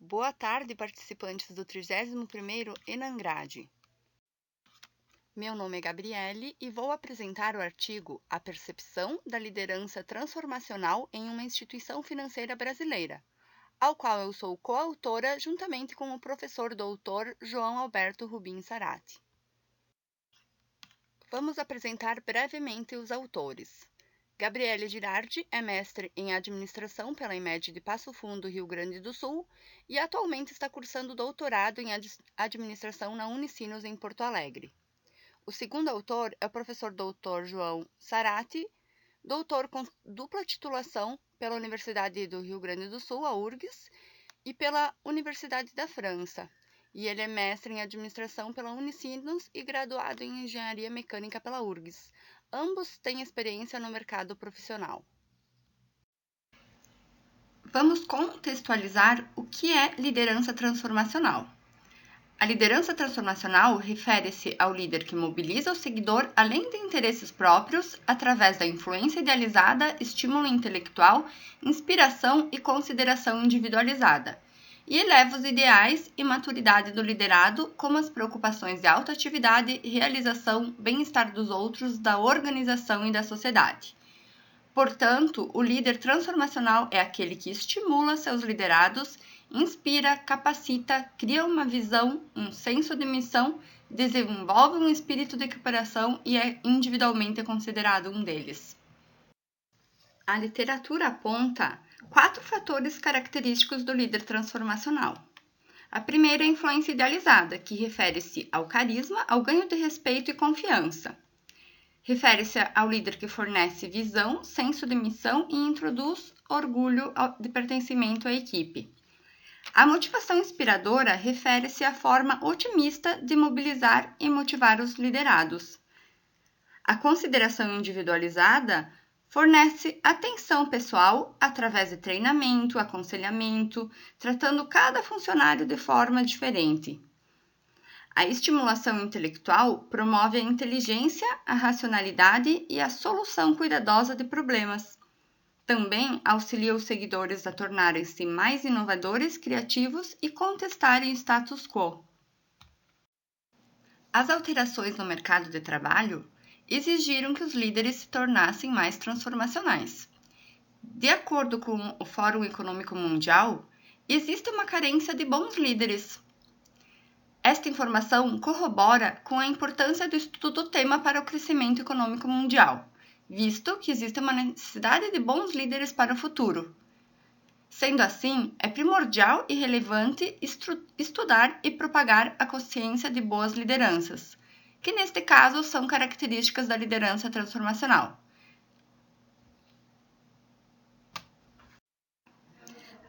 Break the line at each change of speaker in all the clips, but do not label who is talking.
Boa tarde, participantes do 31º Enangrade. Meu nome é Gabriele e vou apresentar o artigo A Percepção da Liderança Transformacional em uma Instituição Financeira Brasileira, ao qual eu sou coautora juntamente com o professor doutor João Alberto Rubim Sarati. Vamos apresentar brevemente os autores. Gabriele Girardi é mestre em Administração pela EMED de Passo Fundo, Rio Grande do Sul, e atualmente está cursando doutorado em Administração na Unicinos, em Porto Alegre. O segundo autor é o professor doutor João Sarati, doutor com dupla titulação pela Universidade do Rio Grande do Sul, a URGS, e pela Universidade da França, e ele é mestre em Administração pela Unicinos e graduado em Engenharia Mecânica pela URGS. Ambos têm experiência no mercado profissional. Vamos contextualizar o que é liderança transformacional. A liderança transformacional refere-se ao líder que mobiliza o seguidor além de interesses próprios, através da influência idealizada, estímulo intelectual, inspiração e consideração individualizada, e eleva os ideais e maturidade do liderado, como as preocupações de alta atividade, realização, bem-estar dos outros, da organização e da sociedade. Portanto, o líder transformacional é aquele que estimula seus liderados, inspira, capacita, cria uma visão, um senso de missão, desenvolve um espírito de cooperação e é individualmente considerado um deles. A literatura aponta 4 fatores característicos do líder transformacional. A primeira é a influência idealizada, que refere-se ao carisma, ao ganho de respeito e confiança. Refere-se ao líder que fornece visão, senso de missão e introduz orgulho de pertencimento à equipe. A motivação inspiradora refere-se à forma otimista de mobilizar e motivar os liderados. A consideração individualizada fornece atenção pessoal através de treinamento, aconselhamento, tratando cada funcionário de forma diferente. A estimulação intelectual promove a inteligência, a racionalidade e a solução cuidadosa de problemas. Também auxilia os seguidores a tornarem-se mais inovadores, criativos e contestarem o status quo. As alterações no mercado de trabalho exigiram que os líderes se tornassem mais transformacionais. De acordo com o Fórum Econômico Mundial, existe uma carência de bons líderes. Esta informação corrobora com a importância do estudo do tema para o crescimento econômico mundial, visto que existe uma necessidade de bons líderes para o futuro. Sendo assim, é primordial e relevante estudar e propagar a consciência de boas lideranças, que neste caso são características da liderança transformacional.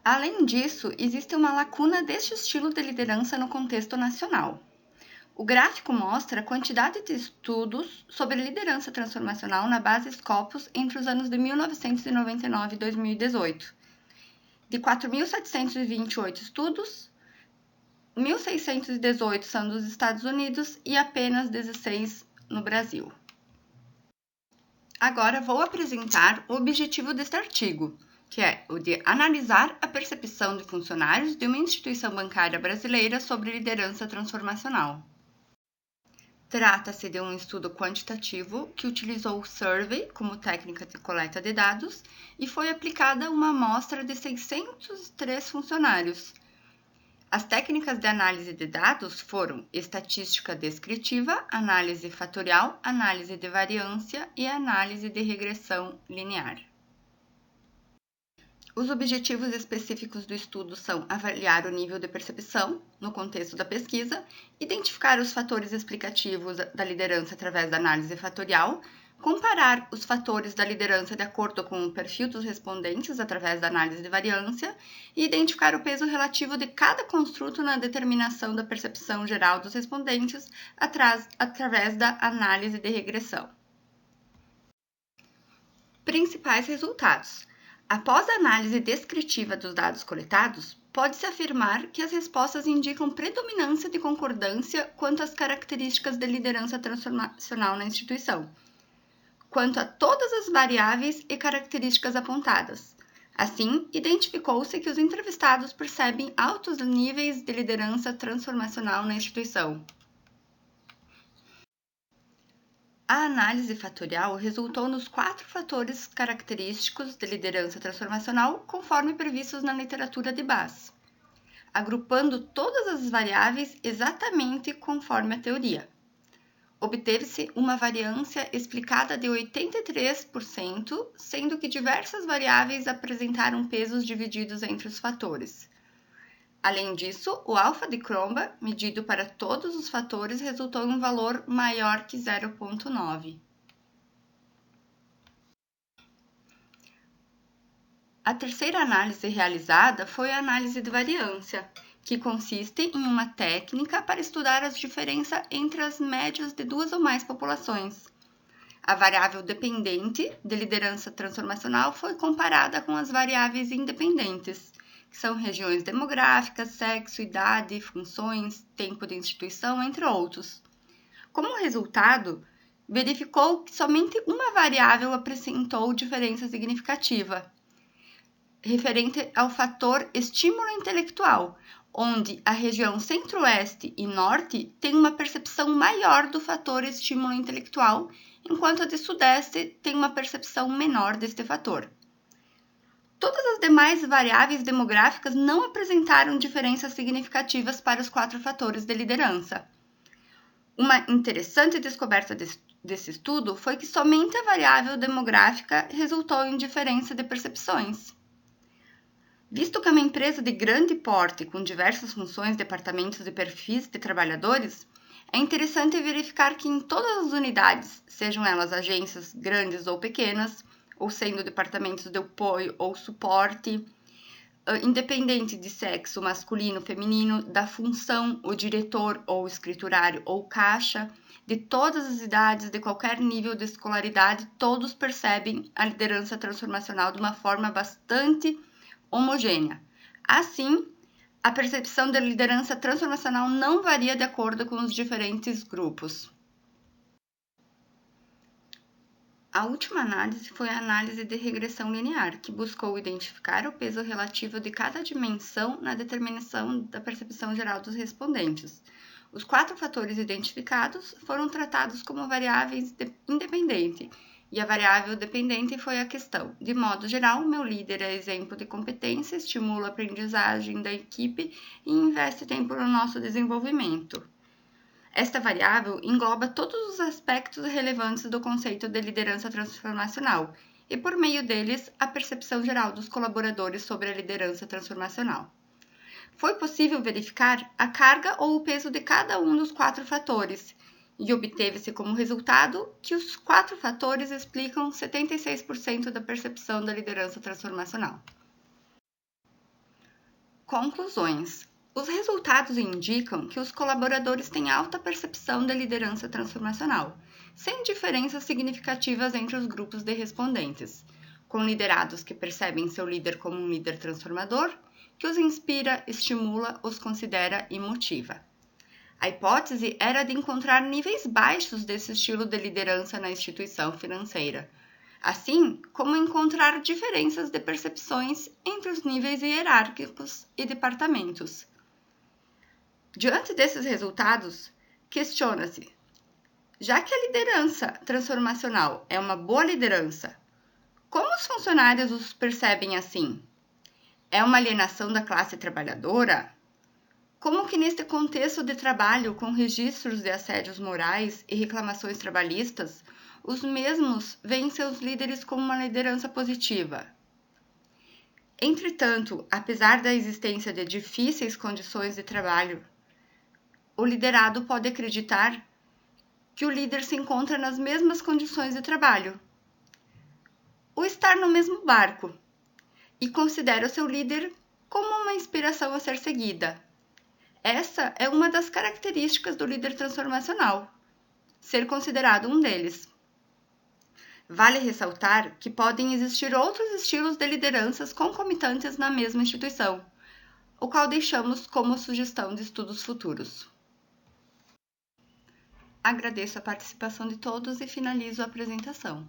Além disso, existe uma lacuna deste estilo de liderança no contexto nacional. O gráfico mostra a quantidade de estudos sobre liderança transformacional na base Scopus entre os anos de 1999 e 2018. De 4.728 estudos, 1.618 são dos Estados Unidos e apenas 16 no Brasil. Agora vou apresentar o objetivo deste artigo, que é o de analisar a percepção de funcionários de uma instituição bancária brasileira sobre liderança transformacional. Trata-se de um estudo quantitativo que utilizou o survey como técnica de coleta de dados e foi aplicada a uma amostra de 603 funcionários. As técnicas de análise de dados foram estatística descritiva, análise fatorial, análise de variância e análise de regressão linear. Os objetivos específicos do estudo são avaliar o nível de percepção no contexto da pesquisa, identificar os fatores explicativos da liderança através da análise fatorial, comparar os fatores da liderança de acordo com o perfil dos respondentes através da análise de variância e identificar o peso relativo de cada construto na determinação da percepção geral dos respondentes através da análise de regressão. Principais resultados. Após a análise descritiva dos dados coletados, pode-se afirmar que as respostas indicam predominância de concordância quanto às características de liderança transformacional na instituição, quanto a todas as variáveis e características apontadas. Assim, identificou-se que os entrevistados percebem altos níveis de liderança transformacional na instituição. A análise fatorial resultou nos 4 fatores característicos de liderança transformacional, conforme previstos na literatura de base, agrupando todas as variáveis exatamente conforme a teoria. Obteve-se uma variância explicada de 83%, sendo que diversas variáveis apresentaram pesos divididos entre os fatores. Além disso, o alfa de Cronbach, medido para todos os fatores, resultou em um valor maior que 0,9. A terceira análise realizada foi a análise de variância, que consiste em uma técnica para estudar as diferenças entre as médias de 2 ou mais populações. A variável dependente de liderança transformacional foi comparada com as variáveis independentes, que são regiões demográficas, sexo, idade, funções, tempo de instituição, entre outros. Como resultado, verificou que somente uma variável apresentou diferença significativa, referente ao fator estímulo intelectual, onde a região centro-oeste e norte tem uma percepção maior do fator estímulo intelectual, enquanto a de sudeste tem uma percepção menor deste fator. Todas as demais variáveis demográficas não apresentaram diferenças significativas para os 4 fatores de liderança. Uma interessante descoberta desse estudo foi que somente a variável demográfica resultou em diferença de percepções. Visto que é uma empresa de grande porte, com diversas funções, departamentos e perfis de trabalhadores, é interessante verificar que em todas as unidades, sejam elas agências grandes ou pequenas, ou sendo departamentos de apoio ou suporte, independente de sexo masculino, feminino, da função, o diretor ou escriturário ou caixa, de todas as idades, de qualquer nível de escolaridade, todos percebem a liderança transformacional de uma forma bastante homogênea. Assim, a percepção da liderança transformacional não varia de acordo com os diferentes grupos. A última análise foi a análise de regressão linear, que buscou identificar o peso relativo de cada dimensão na determinação da percepção geral dos respondentes. Os 4 fatores identificados foram tratados como variáveis independentes, e a variável dependente foi a questão. De modo geral, meu líder é exemplo de competência, estimula a aprendizagem da equipe e investe tempo no nosso desenvolvimento. Esta variável engloba todos os aspectos relevantes do conceito de liderança transformacional e, por meio deles, a percepção geral dos colaboradores sobre a liderança transformacional. Foi possível verificar a carga ou o peso de cada um dos 4 fatores, e obteve-se como resultado que os 4 fatores explicam 76% da percepção da liderança transformacional. Conclusões. Os resultados indicam que os colaboradores têm alta percepção da liderança transformacional, sem diferenças significativas entre os grupos de respondentes, com liderados que percebem seu líder como um líder transformador, que os inspira, estimula, os considera e motiva. A hipótese era de encontrar níveis baixos desse estilo de liderança na instituição financeira, assim como encontrar diferenças de percepções entre os níveis hierárquicos e departamentos. Diante desses resultados, questiona-se: já que a liderança transformacional é uma boa liderança, como os funcionários os percebem assim? É uma alienação da classe trabalhadora? Como que neste contexto de trabalho com registros de assédios morais e reclamações trabalhistas, os mesmos veem seus líderes como uma liderança positiva? Entretanto, apesar da existência de difíceis condições de trabalho, o liderado pode acreditar que o líder se encontra nas mesmas condições de trabalho, ou estar no mesmo barco, e considera o seu líder como uma inspiração a ser seguida. Essa é uma das características do líder transformacional, ser considerado um deles. Vale ressaltar que podem existir outros estilos de lideranças concomitantes na mesma instituição, o qual deixamos como sugestão de estudos futuros. Agradeço a participação de todos e finalizo a apresentação.